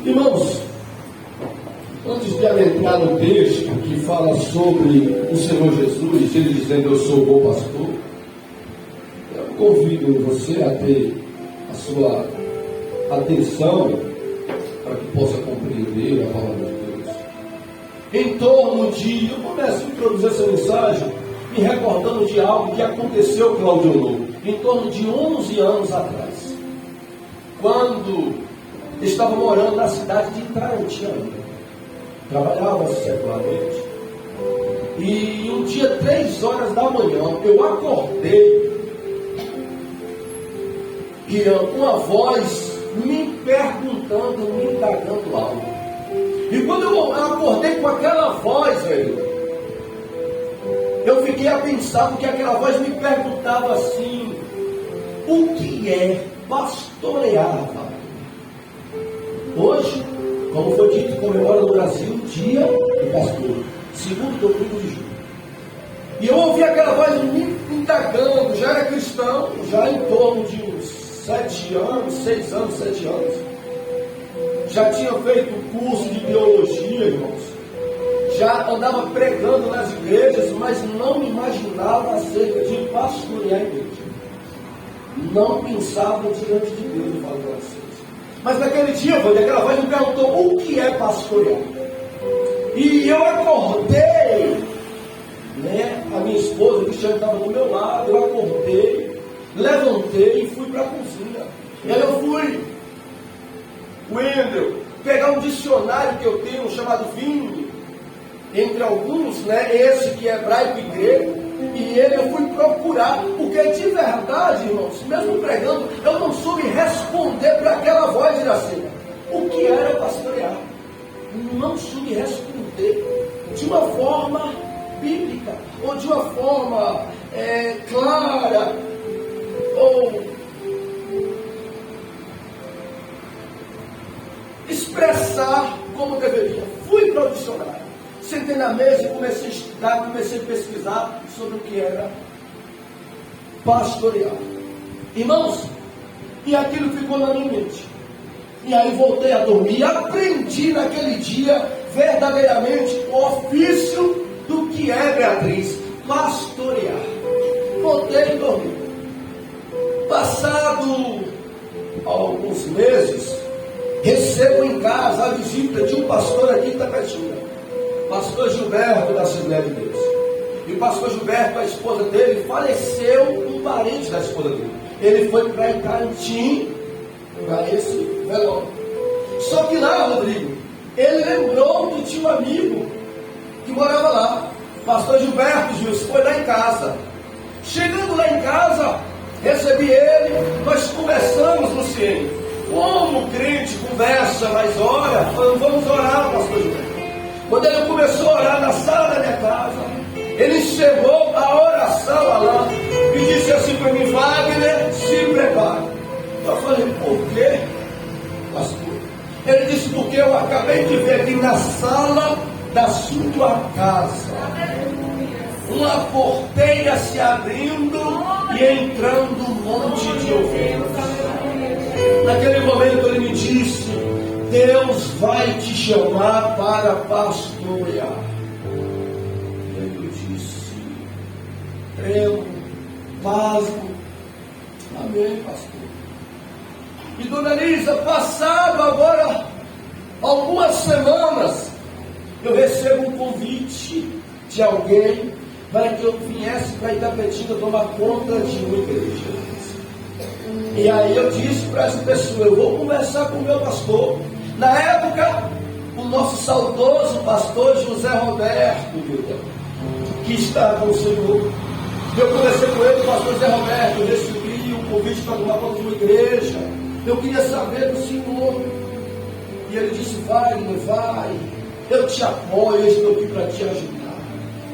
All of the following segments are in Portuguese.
Irmãos, antes de adentrar no texto que fala sobre o Senhor Jesus, ele dizendo: eu sou o bom pastor, eu convido você a ter a sua atenção para que possa compreender a palavra de Deus. Em torno de, eu começo a introduzir essa mensagem me recordando de algo que aconteceu, Cláudio Lobo, em torno de 11 anos atrás, quando estava morando na cidade de Tarantina, trabalhava secularmente, e um dia, 3 horas da manhã, eu acordei e uma voz me perguntando, me indagando algo. E quando eu acordei com aquela voz, velho, eu fiquei a pensar, porque aquela voz me perguntava assim: o que é pastorear? Hoje, como foi dito, comemora no Brasil o Dia do Pastor, segundo domingo de julho. E eu ouvi aquela voz me indagando, já era cristão, já em torno de uns 7 anos, 6 anos, 7 anos. Já tinha feito curso de teologia, irmãos. Já andava pregando nas igrejas, mas não me imaginava acerca de pastorear a igreja. Não pensava diante de Deus, eu falo para vocês. Mas naquele dia, aquela voz me perguntou: o que é pastorear? E eu acordei, né? A minha esposa, o Cristiano, estava do meu lado. Eu acordei, levantei e fui para a cozinha. E aí eu fui, Wendel, pegar um dicionário que eu tenho chamado Vini, entre alguns, né? Esse que é hebraico e grego. E eu fui procurar, porque de verdade, irmãos, mesmo pregando, eu não soube responder para aquela voz de assim, o que era pastorear. Não soube responder de uma forma bíblica, ou de uma forma clara, ou expressar como deveria. Fui para o dicionário. Sentei na mesa e comecei a estudar, comecei a pesquisar sobre o que era pastorear. Irmãos, e aquilo ficou na minha mente. E aí voltei a dormir e aprendi naquele dia verdadeiramente o ofício do que é, Beatriz, pastorear. Voltei e dormi. Passado alguns meses, recebo em casa a visita de um pastor aqui em Tapetinga, pastor Gilberto da Assembleia de Deus. E o pastor Gilberto, a esposa dele, faleceu um parente da esposa dele. Ele foi para Itantim, para esse velório. Só que lá, Rodrigo, ele lembrou que tinha um amigo que morava lá. Pastor Gilberto, Gilson, foi lá em casa. Chegando lá em casa, recebi ele, nós conversamos, Luciene. Como o crente conversa, mas ora, vamos orar, pastor Gilberto. Quando ele começou a orar na sala da minha casa, ele encerrou a oração lá e disse assim para mim: Wagner, se prepare. Eu falei: por quê, pastor? Ele disse: porque eu acabei de ver aqui na sala da sua casa uma porteira se abrindo e entrando um monte de ovelhas. Naquele momento ele me disse: Deus vai te chamar para pastorear. Eu disse, tremo, pasmo, amém, pastor. E dona Elisa, passado agora algumas semanas, eu recebo um convite de alguém para que eu viesse para Itapetinga tomar conta de uma igreja. E aí eu disse para essa pessoa: eu vou conversar com o meu pastor. Na época, o nosso saudoso pastor José Roberto, que está com o Senhor. Eu conversei com ele: pastor José Roberto, eu recebi um convite para tomar conta de uma igreja. Eu queria saber do Senhor. E ele disse: vai, eu te apoio, eu estou aqui para te ajudar.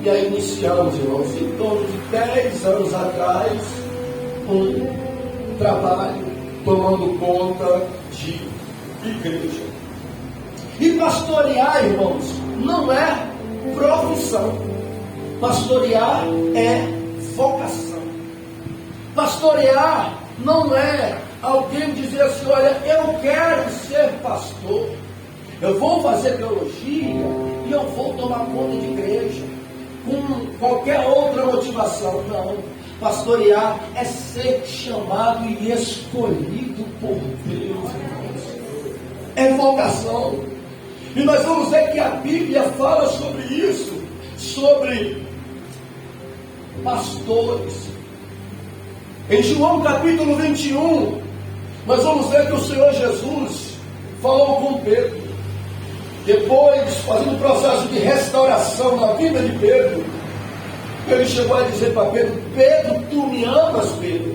E aí iniciamos, irmãos, em torno de 10 anos atrás, um trabalho tomando conta de igreja. E pastorear, irmãos, não é profissão. Pastorear é vocação. Pastorear não é alguém dizer assim: olha, eu quero ser pastor, eu vou fazer teologia e eu vou tomar conta de igreja, com qualquer outra motivação. Não, pastorear é ser chamado e escolhido por Deus, é vocação. E nós vamos ver que a Bíblia fala sobre isso, sobre pastores. Em João capítulo 21, nós vamos ver que o Senhor Jesus falou com Pedro. Depois, fazendo o processo de restauração na vida de Pedro, ele chegou a dizer para Pedro: Pedro, tu me amas, Pedro?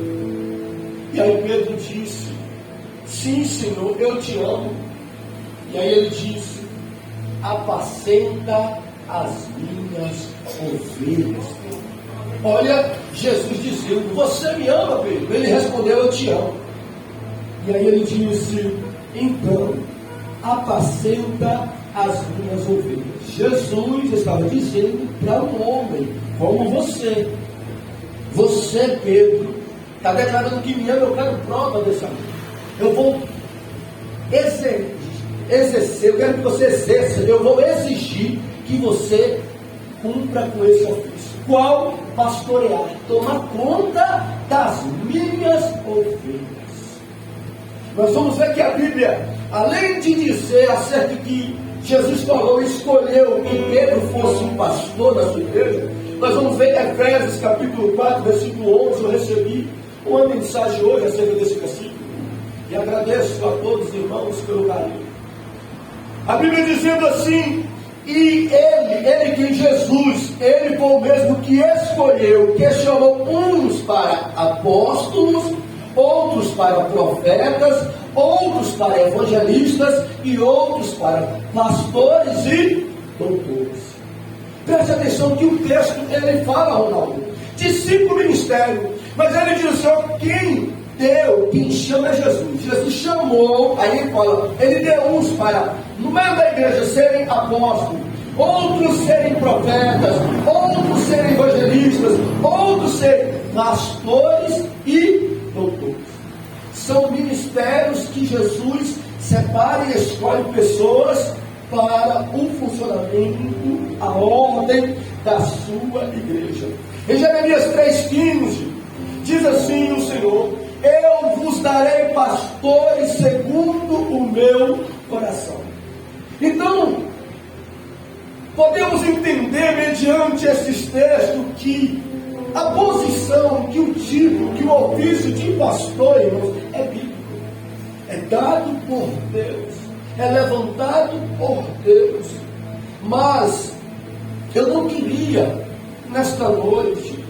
E aí Pedro disse: sim, Senhor, eu te amo. E aí ele disse: apacenta as minhas ovelhas. Olha, Jesus dizendo: você me ama, Pedro? Ele respondeu: eu te amo. E aí ele disse: então, apacenta as minhas ovelhas. Jesus estava dizendo para um homem como você: você, Pedro, está declarando que me ama, eu quero prova desse amor. Eu vou exercer, eu quero que você exerça, eu vou exigir que você cumpra com esse ofício. Qual? Pastorear, tomar conta das minhas ovelhas. Nós vamos ver que a Bíblia, além de dizer acerca de que Jesus falou, escolheu que Pedro fosse um pastor da sua igreja, nós vamos ver em Efésios capítulo 4, versículo 11, eu recebi uma mensagem hoje acerca desse versículo, e agradeço a todos os irmãos pelo carinho. A Bíblia dizendo assim: e ele que Jesus, ele foi o mesmo que escolheu, que chamou uns para apóstolos, outros para profetas, outros para evangelistas e outros para pastores e doutores. Preste atenção que o texto ele fala, Ronaldo, de 5 ministérios, mas ele diz assim: quem chama é Jesus. Jesus chamou, aí ele fala, ele deu uns para, no meio da igreja, serem apóstolos, outros serem profetas, outros serem evangelistas, outros serem pastores e doutores. São ministérios que Jesus separa e escolhe pessoas para o funcionamento, a ordem da sua igreja. Em Jeremias 3,15 diz assim o Senhor: eu vos darei pastores segundo o meu coração. Então, podemos entender mediante esses textos que a posição, que o título, que o ofício de pastor, irmãos, é bíblico, é dado por Deus, é levantado por Deus. Mas eu não queria nesta noite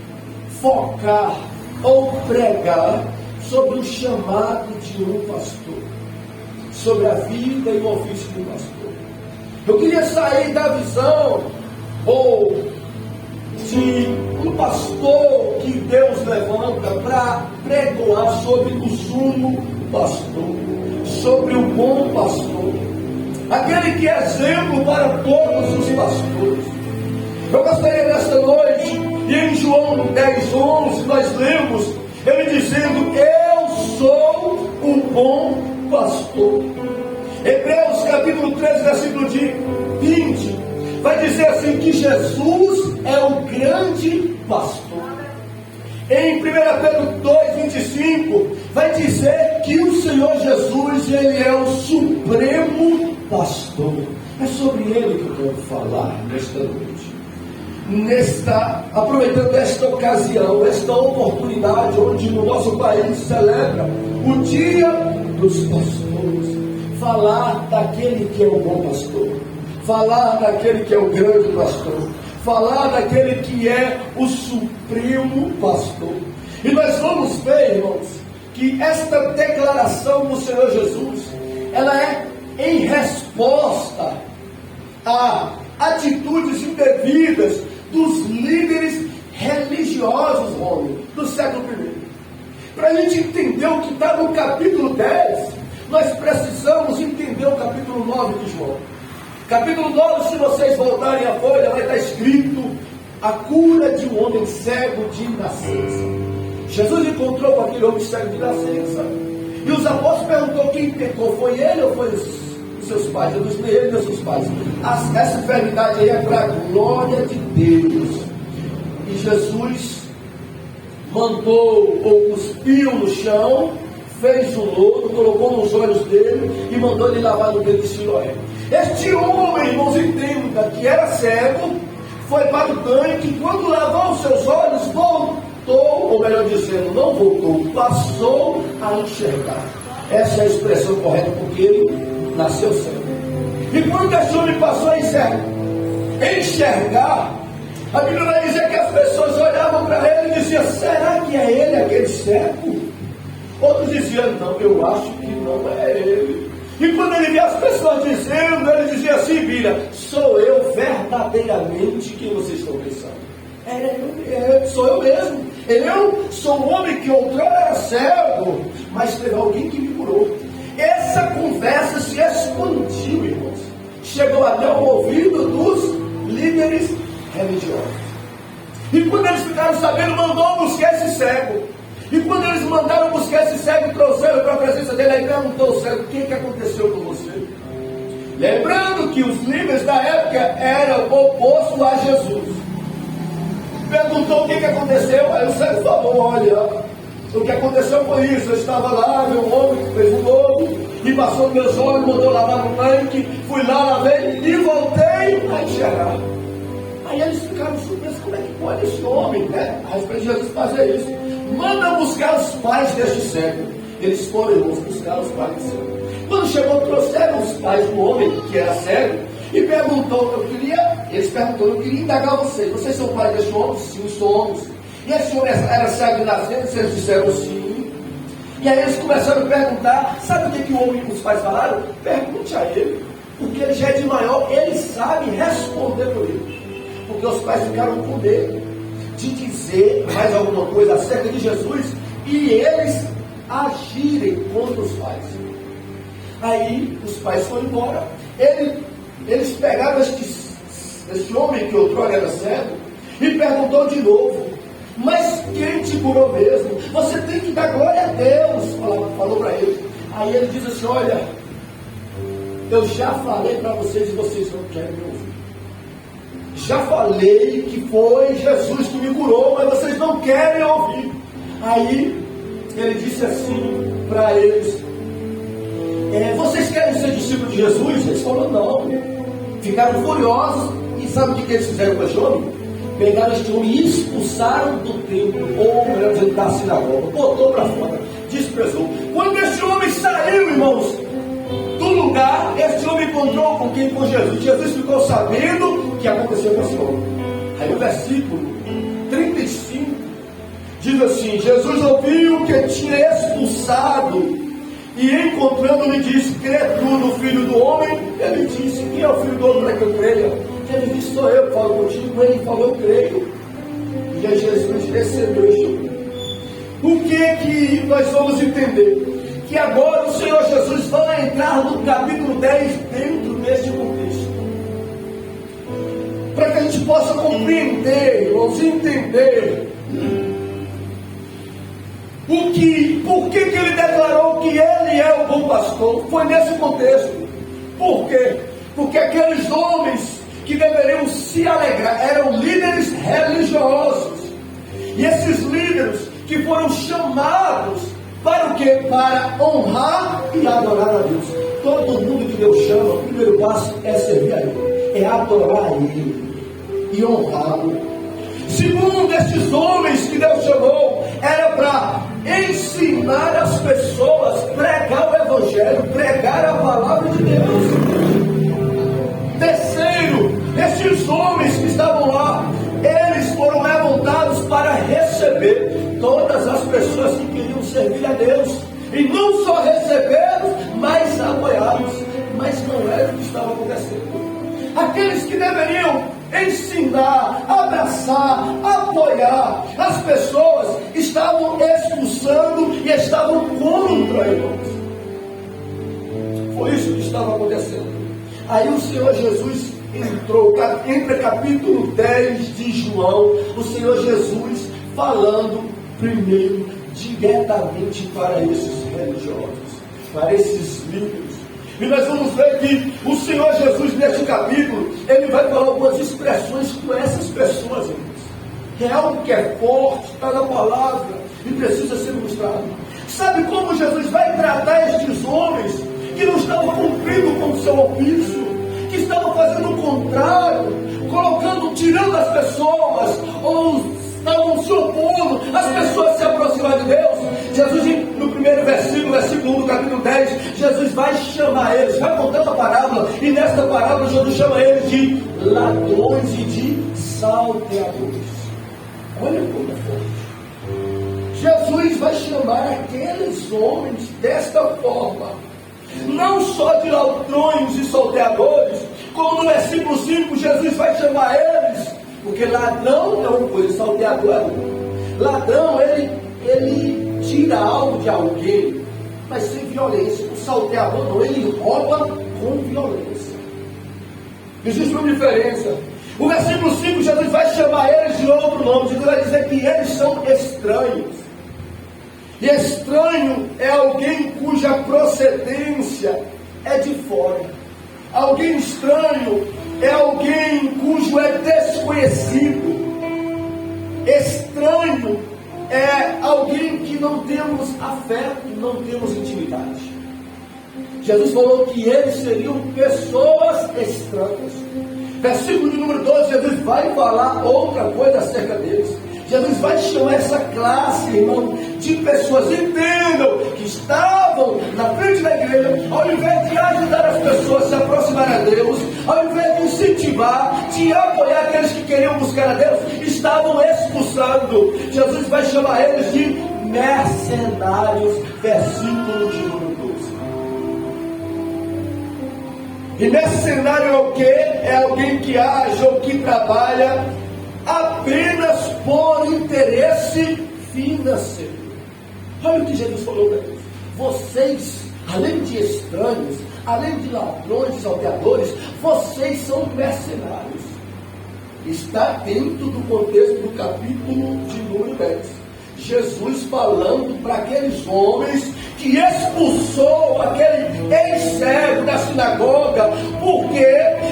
focar ou pregar sobre o chamado de um pastor, sobre a vida e o ofício de um pastor. Eu queria sair da visão ou de um pastor que Deus levanta para pregoar sobre o sumo pastor, sobre o bom pastor, aquele que é exemplo para todos os pastores. Eu gostaria nesta noite, e em João 10:11 nós lemos ele dizendo: eu sou o bom pastor. Hebreus capítulo 13, versículo 20 vai dizer assim, que Jesus é o grande pastor. Em 1 Pedro 2:25 vai dizer que o Senhor Jesus, ele é o supremo pastor. É sobre ele que eu quero falar nesta noite, aproveitando esta ocasião, esta oportunidade onde no nosso país celebra o Dia dos Pastores. Falar daquele que é o bom pastor, falar daquele que é o grande pastor, falar daquele que é o supremo pastor. E nós vamos ver, irmãos, que esta declaração do Senhor Jesus, ela é em resposta a atitudes indevidas dos líderes religiosos, homem, do século I. Para a gente entender o que está no capítulo 10, nós precisamos entender o capítulo 9 de João. Capítulo 9, se vocês voltarem a folha, vai estar escrito a cura de um homem cego de nascença. Jesus encontrou com aquele homem cego de nascença E os apóstolos perguntou quem pecou, foi ele ou foi os seus pais? Eu disse, ele e os seus pais. Essa enfermidade aí é para a glória de Deus. E Jesus mandou ou cuspiu no chão, fez um lodo, colocou nos olhos dele e mandou ele lavar no dedo de Siloé. Este homem, irmãos, entenda que era cego, foi para o tanque, e quando lavou os seus olhos, voltou, ou melhor dizendo, não voltou, passou a enxergar. Essa é a expressão correta, porque ele nasceu cego. E quando este homem passou a enxergar, a Bíblia vai dizer que as pessoas olhavam para ele e diziam, será que é ele aquele cego? Outros diziam, não, eu acho que não é ele. E quando ele via as pessoas dizendo, ele dizia assim, Bíblia, sou eu verdadeiramente quem vocês estão pensando. Sou eu mesmo. Eu sou um homem que outrora era cego, mas teve alguém que me curou. Essa conversa se expandiu, irmãos. Chegou até o ouvido dos líderes religiosos. E quando eles ficaram sabendo, mandou buscar esse cego. E quando eles mandaram buscar esse cego e trouxeram para a presença dele, aí perguntou o cego, o que aconteceu com você? Lembrando que os líderes da época eram opostos a Jesus. Perguntou o que aconteceu, aí o cego falou, olha, o que aconteceu foi isso, eu estava lá, vi um homem que fez um lodo, e passou meus olhos, mandou lavar no tanque, fui lá, lavei, e voltei a enxergar. Aí eles ficaram surpresos, como é que pode esse homem, né? A respeito de Jesus fazer isso. Manda buscar os pais deste cego. Eles foram, irmãos, buscar os pais do cego. Quando chegou, trouxeram os pais do homem, que era cego, e perguntou, eles perguntaram, eu queria indagar vocês são pais deste homem? Sim, somos. E esse homem era cego de nascença? Eles disseram sim. E aí eles começaram a perguntar, sabe o que o homem e os pais falaram? Pergunte a ele, porque ele já é de maior, ele sabe responder por ele. Porque os pais ficaram com medo de dizer mais alguma coisa acerca de Jesus e eles agirem contra os pais. Aí os pais foram embora. Eles pegaram este homem que outrora era cego e perguntou de novo, mas quem te curou mesmo? Você tem que dar glória a Deus, falou para ele. Aí ele diz assim, olha, eu já falei para vocês e vocês não querem me ouvir. Já falei que foi Jesus que me curou, mas vocês não querem ouvir. Aí ele disse assim para eles, vocês querem ser discípulos de Jesus? Eles falaram não. Ficaram furiosos. E sabe o que eles fizeram com esse homem? Pegaram este homem e expulsaram do templo, ou melhor dizendo, da sinagoga, botou para fora, desprezou. Quando este homem saiu, irmãos, do lugar, este homem encontrou com quem? Com Jesus. Jesus ficou sabendo o que aconteceu com esse homem. Aí o versículo 35 diz assim, Jesus ouviu que tinha expulsado e encontrando lhe disse, crê tu no Filho do Homem? Ele disse, quem é o Filho do Homem para que eu creia? Ele disse, sou eu que falo contigo. Ele falou, eu creio. E aí Jesus recebeu este homem. O que nós vamos entender? Que agora o Senhor Jesus vai entrar no capítulo 10 dentro deste contexto. Para que a gente possa compreender, irmãos, entender por que ele declarou que ele é o bom pastor. Foi nesse contexto. Por quê? Porque aqueles homens que deveriam se alegrar eram líderes religiosos. E esses líderes que foram chamados para o quê? Para honrar e adorar a Deus. Todo mundo que Deus chama, o primeiro passo é servir a Ele, é adorar a Ele e honrá-lo. Segundo, estes homens que Deus chamou, era para ensinar as pessoas, pregar o Evangelho, pregar a palavra de Deus. Terceiro, estes homens que estavam lá, eles foram levantados para receber todas as pessoas que queriam servir a Deus. E não só recebê-los, mas apoiá-los. Mas não era o que estava acontecendo. Aqueles que deveriam ensinar, abraçar, apoiar as pessoas, estavam expulsando e estavam contra irmãos. Foi isso que estava acontecendo. Aí o Senhor Jesus entrou, entre capítulo 10 de João, o Senhor Jesus falando primeiro diretamente para esses religiosos, para esses líderes. E nós vamos ver que o Senhor Jesus, neste capítulo, ele vai falar algumas expressões com essas pessoas, irmãos. É algo que é forte, está na palavra e precisa ser mostrado. Sabe como Jesus vai tratar estes homens que não estavam cumprindo com o seu ofício, que estavam fazendo o contrário, tirando as pessoas, ou estavam se opondo às pessoas se aproximar de Deus? Jesus, no primeiro versículo 1 do capítulo 10, Jesus vai chamar eles, vai contar uma parábola, e nesta parábola Jesus chama eles de ladrões e de salteadores. Olha como é forte. Jesus vai chamar aqueles homens desta forma, não só de ladrões e salteadores, como no versículo 5 Jesus vai chamar eles, porque ladrão é uma coisa, salteador é outra. Ladrão, ele tira algo de alguém, mas sem violência. O salteador não, ele rouba com violência. Existe uma diferença. O versículo 5, Jesus vai chamar eles de outro nome. Jesus vai dizer que eles são estranhos. E estranho é alguém cuja procedência é de fora. Alguém estranho é alguém cujo é desconhecido. Estranho é alguém que não temos afeto, não temos intimidade. Jesus falou que eles seriam pessoas estranhas. Versículo de número 12, Jesus vai falar outra coisa acerca deles. Jesus vai chamar essa classe, irmão, de pessoas, entendam, que estavam na frente da igreja, ao invés de ajudar as pessoas a se aproximarem a Deus, ao invés de incentivar, de apoiar aqueles que queriam buscar a Deus, estavam expulsando. Jesus vai chamar eles de mercenários, versículo de número 12. E mercenário é o que? É alguém que age ou que trabalha apenas por interesse financeiro. Olha o que Jesus falou para eles. Vocês, além de estranhos, além de ladrões e salteadores, vocês são mercenários. Está dentro do contexto do capítulo de número 10. Jesus falando para aqueles homens que expulsou aquele ex-servo da sinagoga, porque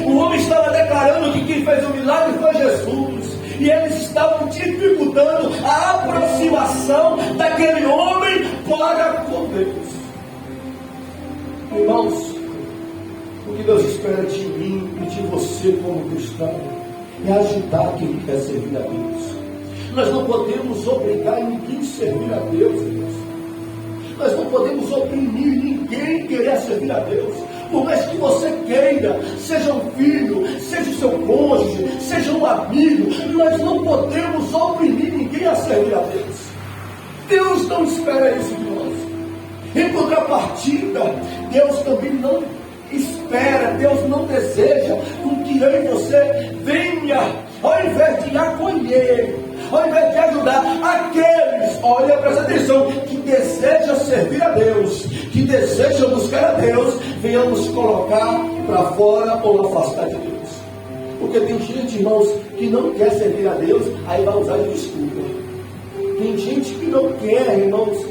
o homem estava declarando que quem fez o milagre foi Jesus, e eles estavam dificultando a aproximação daquele homem para com Deus. Irmãos, o que Deus espera de mim e de você como cristão é ajudar quem quer servir a Deus. Nós não podemos obrigar ninguém a servir a Deus, irmãos. Nós não podemos oprimir ninguém a querer servir a Deus. Por mais que você queira, seja um filho, seja o seu cônjuge, seja um amigo, nós não podemos oprimir ninguém a servir a Deus. Deus não espera isso de nós. Em contrapartida, Deus também não espera, Deus não deseja com que eu e você venha, ao invés de acolher, ao invés de ajudar aqueles, olha, presta atenção, que desejam servir a Deus, que desejam buscar a Deus, venhamos colocar para fora ou afastar de Deus. Porque tem gente, irmãos, que não quer servir a Deus, aí vai usar de desculpa. Tem gente que não quer, irmãos,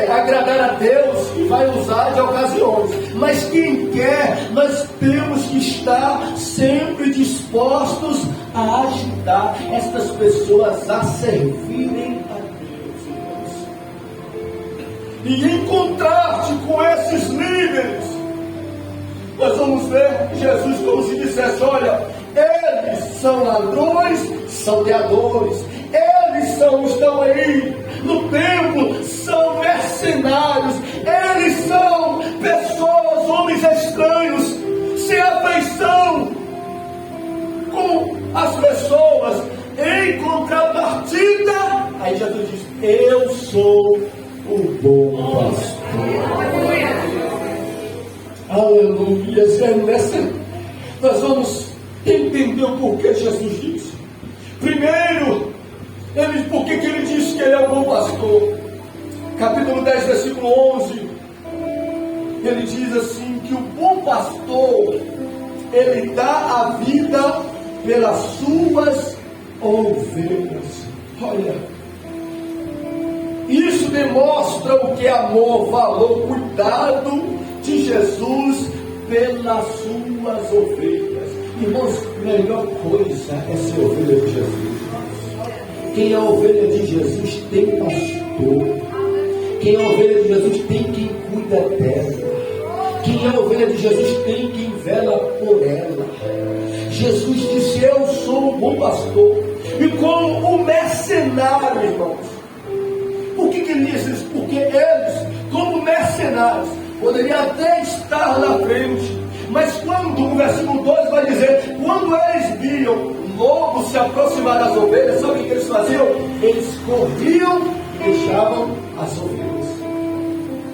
agradar a Deus e vai usar de ocasiões. Mas quem quer, nós temos que estar sempre dispostos a ajudar estas pessoas a servirem a Deus, irmãos. E em contraste com esses líderes, nós vamos ver Jesus como se dissesse: olha, eles são ladrões, salteadores, eles estão aí no templo, são mercenários, eles são pessoas, homens estranhos, sem afeição com as pessoas. Em contrapartida, aí Jesus diz: eu sou o bom pastor. Aleluia. Nós vamos entender o porquê Jesus disse. Primeiro, por que ele diz que ele é o bom pastor? Capítulo 10, versículo 11, ele diz assim, que o bom pastor, ele dá a vida pelas suas ovelhas. Olha, isso demonstra o que é amor, valor, cuidado de Jesus pelas suas ovelhas. Irmãos, a melhor coisa é ser ovelha de Jesus. Quem é ovelha de Jesus tem pastor. Quem é ovelha de Jesus tem quem cuida dela. Quem é ovelha de Jesus tem quem vela por ela. Jesus disse: eu sou o bom pastor. E como o mercenário, irmãos. Por que ele diz isso? Porque eles, como mercenários, poderiam até estar na frente. Mas quando, o versículo 2 vai dizer, quando eles viam lobo se aproximar das ovelhas, sabe o que eles faziam? Eles corriam e deixavam as ovelhas.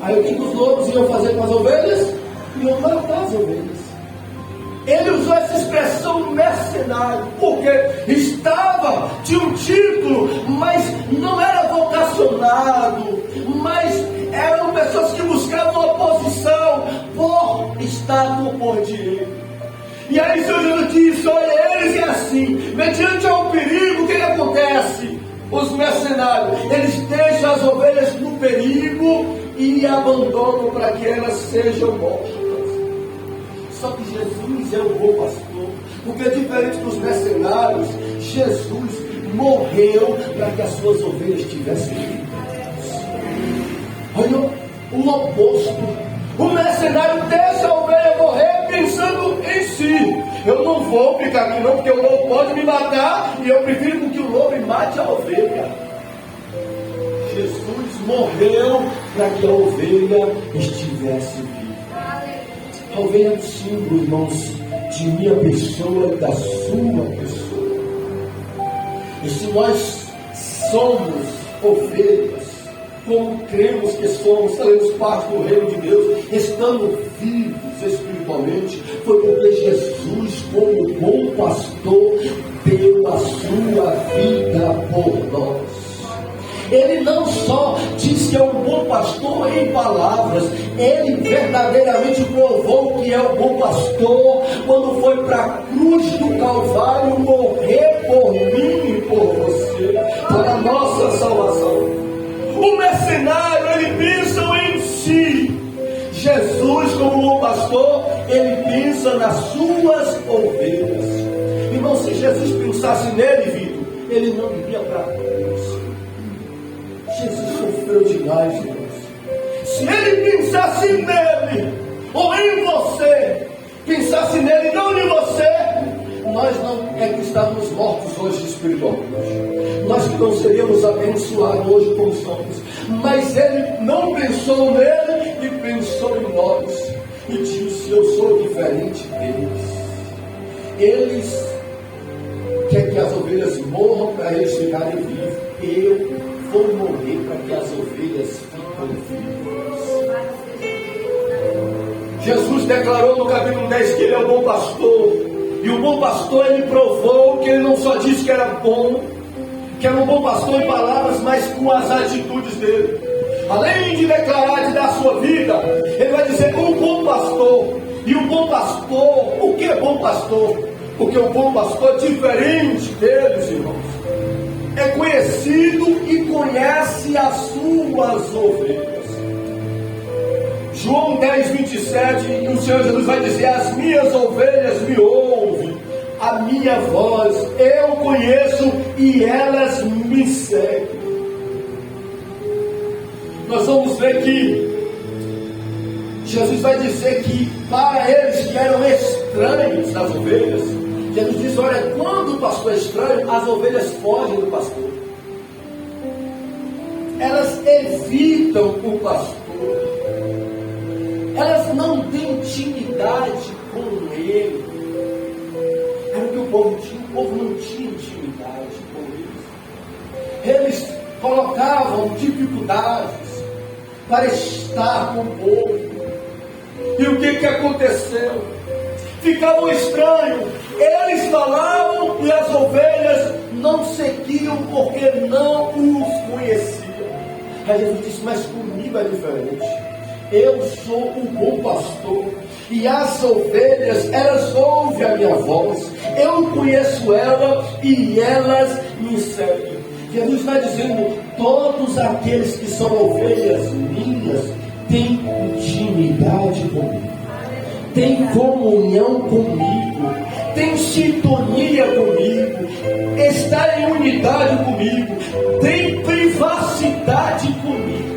Aí o que os lobos iam fazer com as ovelhas? Iam matar as ovelhas. Ele usou essa expressão mercenário, porque tinha um título, mas não era vocacionado, mas eram pessoas que buscavam oposição por status, por dinheiro. E aí o Senhor Jesus disse: olha, eles é assim, mediante ao perigo, o que acontece? Os mercenários, eles deixam as ovelhas no perigo e abandonam para que elas sejam mortas. Só que Jesus é o bom pastor, porque diferente dos mercenários, Jesus morreu para que as suas ovelhas tivessem vida. Olha o oposto. O mercenário deixa a ovelha morrer pensando em si. Eu não vou ficar aqui não, porque o lobo pode me matar, e eu prefiro que o lobo mate a ovelha. Jesus morreu para que a ovelha estivesse viva. A ovelha é um símbolo, irmãos, de minha pessoa e da sua pessoa. E se nós somos ovelhas, como cremos que somos, faremos parte do reino de Deus, estando vivos espiritualmente, foi porque Jesus, como bom pastor, deu a sua vida por nós. Ele não só diz que é um bom pastor em palavras, ele verdadeiramente provou que é o bom pastor quando foi para a cruz do Calvário morrer por mim e por você, para a nossa salvação. O mercenário, ele pensa em si. Jesus, como bom pastor, ele pensa nas suas ovelhas. Irmão, se Jesus pensasse nele, Vitor, ele não iria para a cruz. Jesus sofreu demais, irmãos. Se ele pensasse nele, ou em você, pensasse nele, não em você, nós não é que estávamos mortos hoje espiritualmente. Nós que não seríamos abençoados hoje como somos. Mas ele não pensou nele e pensou em nós. E disse: eu sou diferente deles. Eles querem que as ovelhas morram para eles ficarem vivos. Eu vou morrer para que as ovelhas fiquem vivas. Jesus declarou no capítulo 10 que ele é o bom pastor. E o bom pastor, ele provou que ele não só disse que era bom, que era um bom pastor em palavras, mas com as atitudes dele. Além de declarar, de dar a sua vida, ele vai dizer um bom pastor. E o bom pastor, o que é bom pastor? Porque o bom pastor, diferente deles, irmãos, é conhecido e conhece as suas ovelhas. João 10, 27, e o Senhor Jesus vai dizer: as minhas ovelhas me ouvem, a minha voz eu conheço e elas me seguem. Nós vamos ver que Jesus vai dizer que para eles que eram estranhos das ovelhas, Jesus diz: olha, quando o pastor é estranho, as ovelhas fogem do pastor. Elas evitam o pastor. Elas não têm intimidade com ele. Era o que o povo tinha. O povo não tinha intimidade com eles. Eles colocavam dificuldades para estar com o povo. E o que aconteceu? Ficavam estranhos. Eles falavam e as ovelhas não seguiam porque não os conheciam. Aí Jesus disse: mas comigo é diferente. Eu sou o bom pastor, e as ovelhas, elas ouvem a minha voz, eu conheço ela e elas me seguem. Jesus está dizendo: todos aqueles que são ovelhas minhas têm intimidade comigo, têm comunhão comigo, têm sintonia comigo, está em unidade comigo, tem privacidade comigo.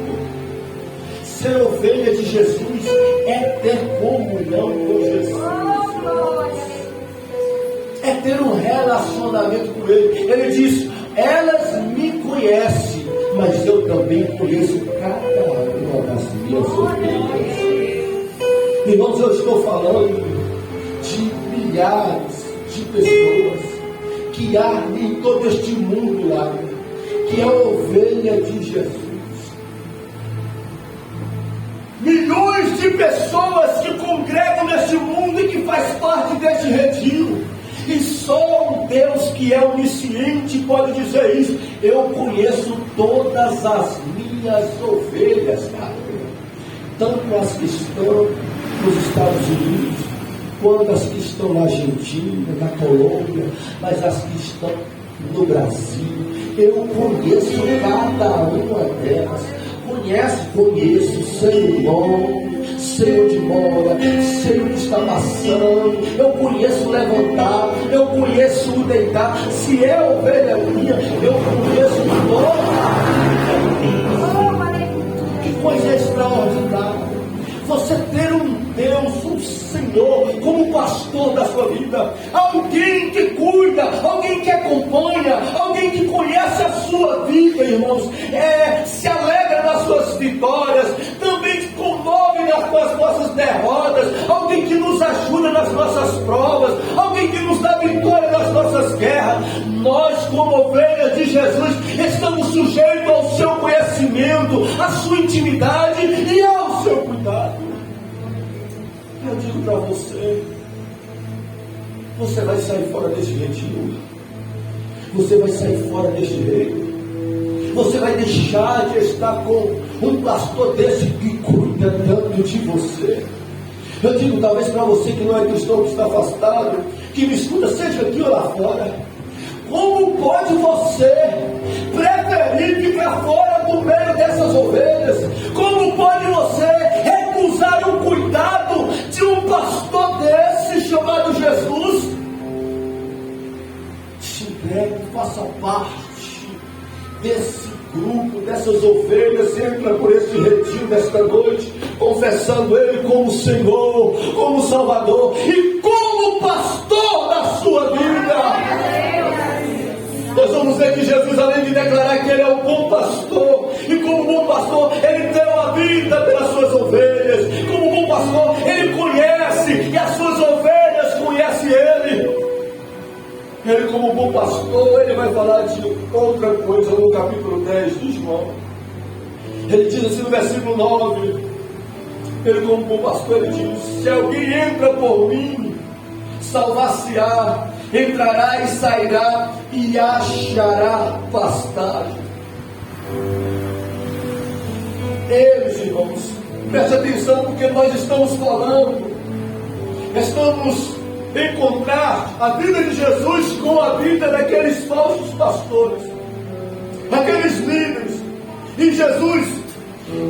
Ser ovelha de Jesus é ter comunhão com Jesus, é ter um relacionamento com Ele. Ele diz: elas me conhecem, mas eu também conheço cada uma das minhas ovelhas. Irmãos, eu estou falando de milhares de pessoas que há em todo este mundo lá, que é a ovelha de Jesus. Milhões de pessoas que congregam neste mundo e que faz parte deste retiro. E só um Deus que é onisciente pode dizer isso. Eu conheço todas as minhas ovelhas, cara. Tanto as que estão nos Estados Unidos, quanto as que estão na Argentina, na Colômbia, mas as que estão no Brasil. Eu conheço cada uma delas. Conheço, sei o nome, sei onde mora, sei o que está passando, eu conheço o levantar, eu conheço o deitar. Se é ovelha minha, eu conheço toda a vida. Que coisa extraordinária você ter um Deus, um Senhor, como pastor da sua vida, alguém que cuida, alguém que acompanha, alguém que conhece a sua vida, irmãos, se alegra nas suas vitórias, também se comove nas nossas derrotas, alguém que nos ajuda nas nossas provas, alguém que nos dá vitória nas nossas guerras. Nós, como ovelhas de Jesus, estamos sujeitos ao seu conhecimento, à sua intimidade e ao seu cuidado. Eu digo para você, você vai sair fora deste retiro, você vai sair fora deste reino, você vai deixar de estar com um pastor desse que cuida tanto de você. Eu digo talvez para você que não é cristão, que está afastado, que me escuta, seja aqui ou lá fora, como pode você preferir ficar fora do meio dessas ovelhas? Como pode você recusar o cuidado de um pastor desse chamado Jesus? Se entregue, faça parte desse grupo, dessas ovelhas, entra por esse retiro desta noite, confessando Ele como Senhor, como Salvador e como pastor da sua vida. Nós vamos ver que Jesus, além de declarar que Ele é o bom pastor, e como bom pastor, Ele deu a vida pelas suas ovelhas. Como bom pastor, Ele conhece, e as suas ovelhas conhecem Ele. Ele, como bom pastor, Ele vai falar de outra coisa no capítulo 10 de João. Ele diz assim no versículo 9, Ele, como bom pastor, Ele diz: se alguém entra por mim, salvar-se-á, entrará e sairá e achará pastagem. Eles, irmãos, preste atenção, porque nós estamos falando, estamos encontrar a vida de Jesus com a vida daqueles falsos pastores, daqueles líderes. E Jesus,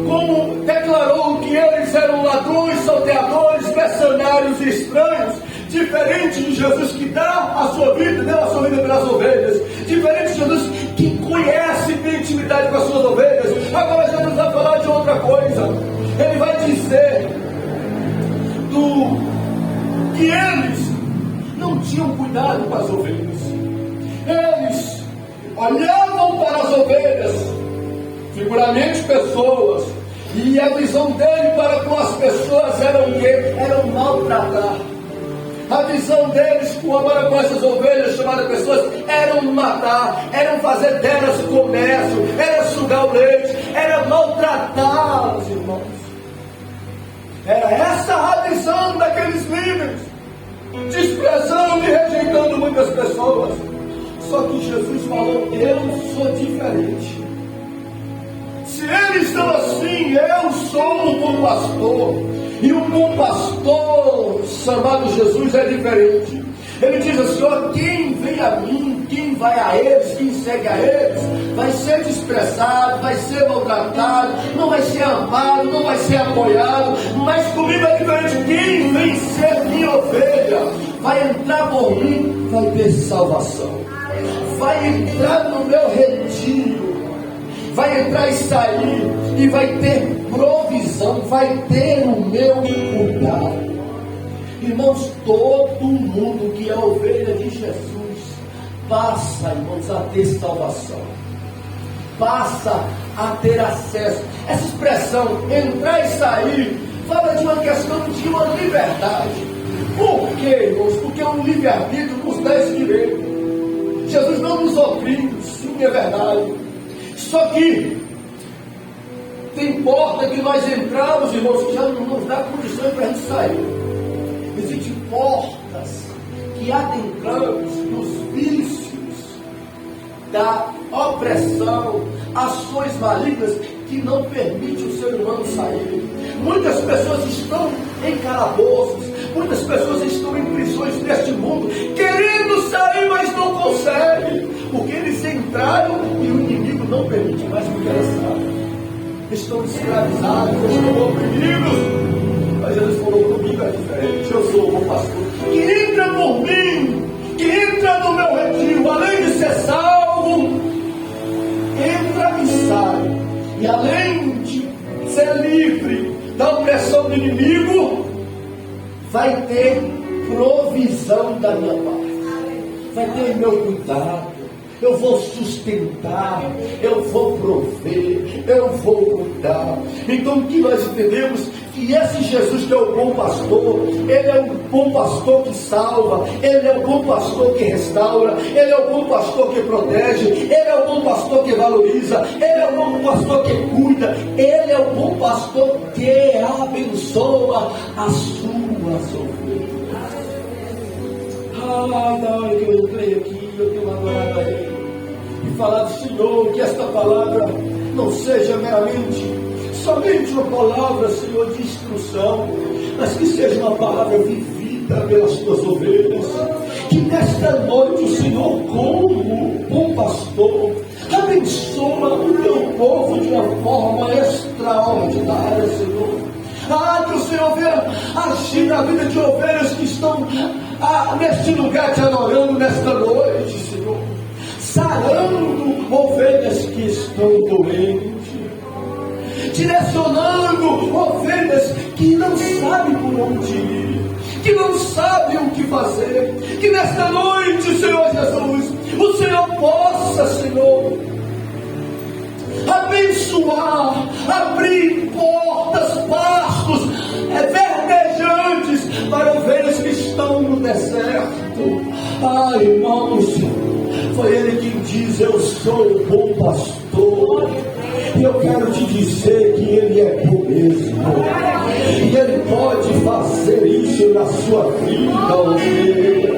como declarou que eles eram ladrões, salteadores, mercenários e estranhos, diferente de Jesus que dá a sua vida, deu a sua vida pelas ovelhas, diferente de Jesus que conhece e tem intimidade com as suas ovelhas. Agora Jesus vai falar de outra coisa. Ele vai dizer que eles não tinham cuidado com as ovelhas. Eles olhavam para as ovelhas, figuramente pessoas, e a visão dele para com as pessoas era o quê? Era o maltratar. A visão deles para com essas ovelhas chamadas pessoas era matar, era fazer delas comércio, era sugar o leite, era maltratá-las, irmãos. Era essa a visão daqueles líderes, desprezando e rejeitando muitas pessoas. Só que Jesus falou: eu sou diferente. Se eles são assim, eu sou um bom pastor. E um bom pastor chamado Jesus é diferente. Ele diz assim: ó, quem vem a mim, quem vai a eles, quem segue a eles, vai ser desprezado, vai ser maltratado, não vai ser amado, não vai ser apoiado. Mas comigo é diferente. Quem vem ser minha ovelha, vai entrar por mim, vai ter salvação, vai entrar no meu retiro, vai entrar e sair, e vai ter provisão, vai ter o meu cuidado. Irmãos, todo mundo que é ovelha de Jesus passa, irmãos, a ter salvação, passa a ter acesso. Essa expressão, entrar e sair, fala de uma questão de uma liberdade. Por quê, irmãos? Porque o livre-arbítrio nos dá esse direito. Jesus não nos oprime, sim, é verdade. Só que tem porta que nós entramos, irmãos, que já não nos dá condições para a gente sair. Existem portas que adentramos nos vícios da opressão, ações malignas que não permitem o ser humano sair. Muitas pessoas estão em calabouços, muitas pessoas estão em prisões neste mundo, querendo sair, mas não conseguem, porque eles entraram e o inimigo não permite mais que elas saiam. Estão escravizados, estão oprimidos. Mas Jesus falou: comigo é diferente, eu sou o bom pastor, que entra por mim, que entra no meu retiro, além de ser salvo, entra e sai, e além de ser livre da opressão do inimigo, vai ter provisão da minha parte, vai ter meu cuidado, eu vou sustentar, eu vou prover, eu vou cuidar. Então o que nós entendemos? Que esse Jesus que é o bom pastor, Ele é o bom pastor que salva, Ele é o bom pastor que restaura, Ele é o bom pastor que protege, Ele é o bom pastor que valoriza, Ele é o bom pastor que cuida, Ele é o bom pastor que abençoa as suas ovelhas. Na hora que eu entrei aqui, eu tenho adorado a Ele e falado: Senhor, que esta palavra não seja somente uma palavra, Senhor, de instrução, mas que seja uma palavra vivida pelas tuas ovelhas. Que nesta noite o Senhor, como bom pastor, abençoa o teu povo de uma forma extraordinária, Senhor. Que o Senhor venha agir na vida de ovelhas que estão neste lugar te adorando nesta noite, Senhor. Sarando ovelhas que estão doentes, direcionando ovelhas que não sabem por onde ir, que não sabem o que fazer. Que nesta noite, Senhor Jesus, o Senhor possa, Senhor, abençoar, abrir portas, pastos verdejantes para ovelhas que estão no deserto. Irmãos, foi Ele quem diz: eu sou o bom pastor. E eu quero te dizer que Ele é bom mesmo, e Ele pode fazer isso na sua vida, ovelha.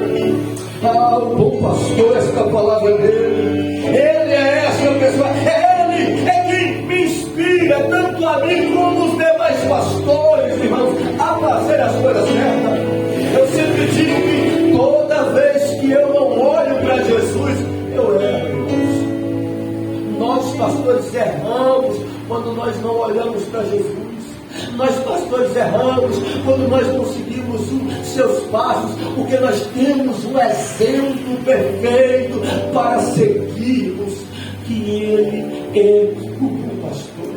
O bom pastor, esta palavra dele, Ele é essa pessoa, Ele é quem me inspira, tanto a mim como os demais pastores, irmãos, a fazer as coisas certas. Eu sempre digo que toda vez que eu não olho para Jesus, eu erro, irmãos. Nós, pastores, erramos quando nós não olhamos para Jesus. Nós, pastores, erramos quando nós não seguimos os seus passos, porque nós temos um exemplo perfeito para seguirmos, que Ele é o bom pastor.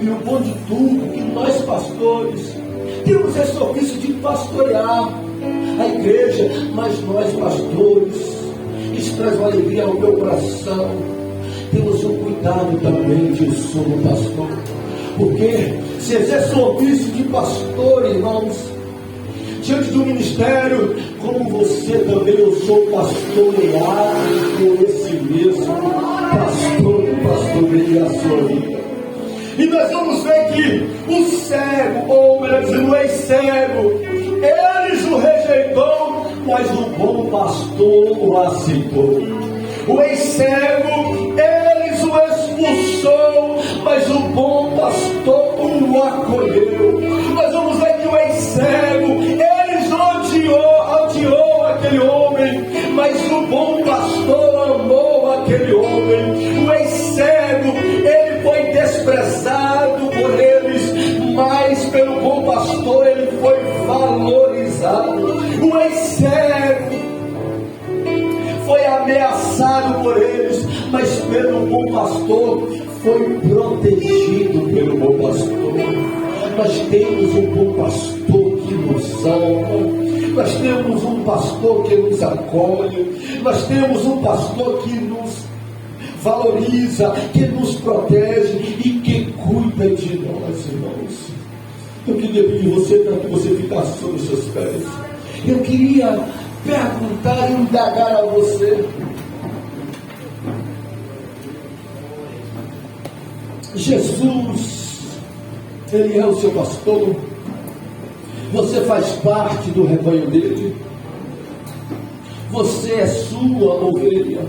E o bom de tudo, que nós, pastores, temos esse ofício de pastorear a igreja, mas nós, pastores, isso traz uma alegria ao meu coração. Temos um cuidado também de sumo pastor, porque se exerce o ofício de pastor, irmãos, diante do ministério, como você também, eu sou pastoreado por esse mesmo pastor que pastoreia a sua vida. E nós vamos ver que o cego, ou melhor dizendo, o ex-cego, eles o rejeitou, mas o bom pastor o aceitou. O ex-cego, eles o expulsou, mas o bom pastor o acolheu. Nós vamos ver que o ex-cego, eles odiou aquele homem, desprezado, o ex-cego foi ameaçado por eles, mas pelo bom pastor foi protegido pelo bom pastor. Nós temos um bom pastor que nos ama, nós temos um pastor que nos acolhe, nós temos um pastor que nos valoriza, que nos protege e que cuida de nós, irmãos. Eu queria pedir você para que você ficasse sobre os seus pés. Eu queria perguntar e indagar a você: Jesus, Ele é o seu pastor? Você faz parte do rebanho dele? Você é sua ovelha?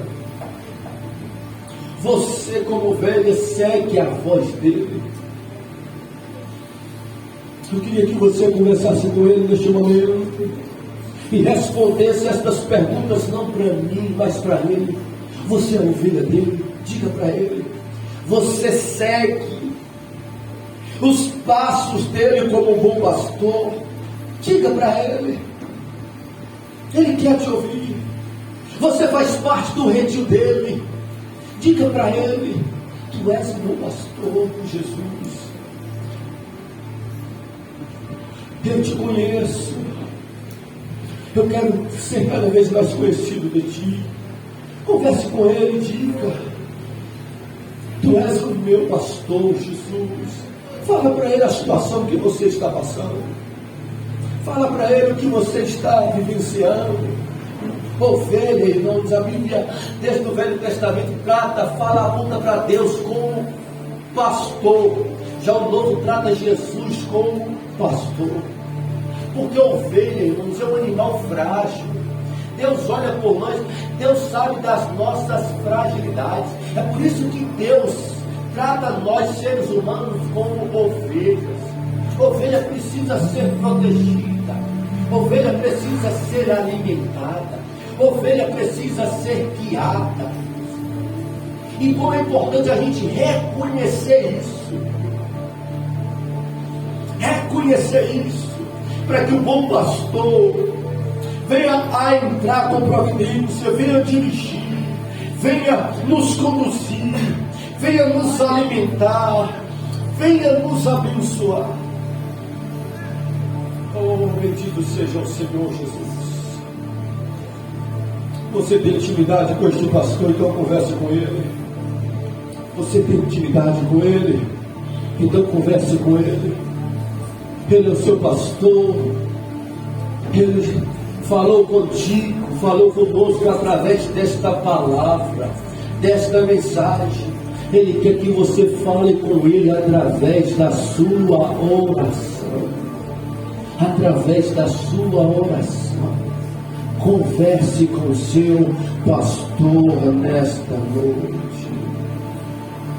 Você, como ovelha, segue a voz dele? Eu queria que você conversasse com ele neste momento e respondesse estas perguntas, não para mim, mas para ele. Você é a ovelha dele? Diga para ele. Você segue os passos dele como um bom pastor? Diga para ele. Ele quer te ouvir. Você faz parte do redil dele? Diga para ele: tu és meu pastor, Jesus. Eu te conheço. Eu quero ser cada vez mais conhecido de ti. Converse com ele e diga: tu és o meu pastor, Jesus. Fala para ele a situação que você está passando. Fala para ele o que você está vivenciando. Ovelha, irmãos, a Bíblia, desde o Velho Testamento, fala, aponta para Deus como pastor. Já o Novo trata Jesus como pastor. Porque a ovelha, irmãos, é um animal frágil. Deus olha por nós, Deus sabe das nossas fragilidades. É por isso que Deus trata nós, seres humanos, como ovelhas. Ovelha precisa ser protegida. Ovelha precisa ser alimentada. Ovelha precisa ser guiada. E como é importante a gente reconhecer isso. Reconhecer isso. Para que o bom pastor venha a entrar com providência, venha dirigir, venha nos conduzir, venha nos alimentar, venha nos abençoar. Oh, bendito seja o Senhor Jesus. Você tem intimidade com este pastor, então converse com ele. Você tem intimidade com ele, então converse com ele. Ele é o seu pastor. Ele falou contigo, falou conosco através desta palavra, desta mensagem. Ele quer que você fale com ele através da sua oração. Através da sua oração. Converse com o seu pastor nesta noite.